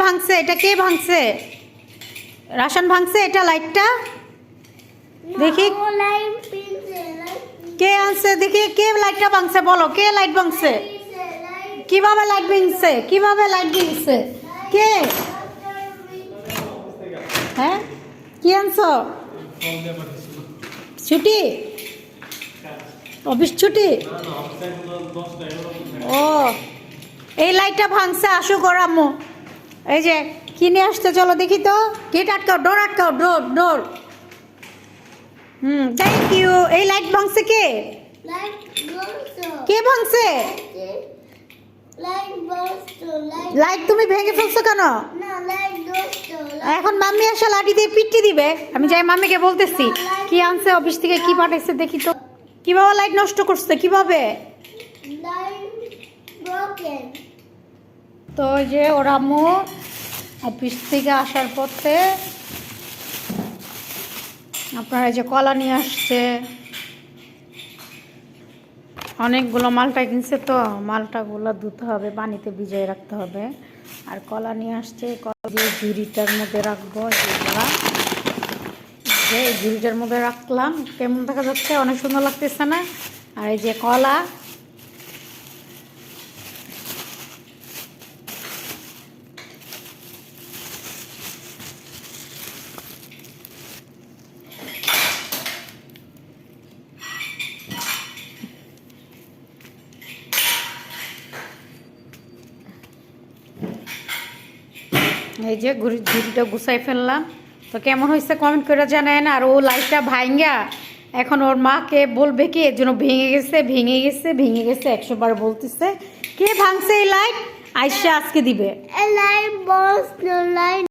ভাঙছে? এটা কে ভাঙছে? রাশন ভাঙছে এটা লাইটটা? দেখি কে আনছে, দেখি কে লাইটটা ভাঙছে, বলো কে লাইট ভাঙছে? কিভাবে লাইট ভাঙছে? কিভাবে লাইট ভাঙছে? কে? হ্যাঁ, কি আনছো? ছুটি, অফিস ছুটি? ও, এই লাইটটা ভাঙছে। আসো আম্মু, এই যে কিনে আসতে, চলো দেখি তো। গেট আটকাও, ডোর আটকাও, ডোর ডোর। Thank you. এই লাইট ভাঙছে কে? কে ভাঙছে? লাইট তুমি ভেঙে ফেলছো কেন? এখন মাম্মি আসা লাঠি দিয়ে পিটি দিবে। আমি যাই মাম্মিকে বলতেছি কি আনছে অফিস থেকে, কি পাঠাইছে দেখি তো। কিভাবে লাইট নষ্ট করছে, কিভাবে? তো ওই যে ওর আম্মু অফিস থেকে আসার পথে আপনারা যে কলা নিয়ে আসছে, অনেকগুলো মালটা কিনছে, তো মালটাগুলো ধুতে হবে, পানিতে ভিজিয়ে রাখতে হবে। আর কলা নিয়ে আসছে, কলা দিয়ে ঝুড়িটার মধ্যে রাখবো। যেগুলা যে ঝুড়িটার মধ্যে রাখলাম, কেমন দেখা যাচ্ছে? অনেক সুন্দর লাগতেছে না? আর এই যে কলা, এই যে ঝুড়িটা গুছাই ফেললাম। তো কেমন হয়েছে কমেন্ট করে জানায় না। আর ও লাইটটা ভাঙ্গা এখন ওর মাকে বলবে কি এর জন্য ভেঙে গেছে, ভেঙে গেছে, ভেঙে গেছে 100 বার বলতেছে। কে ভাঙছে এই লাইট? আয়শা আজকে দিবে।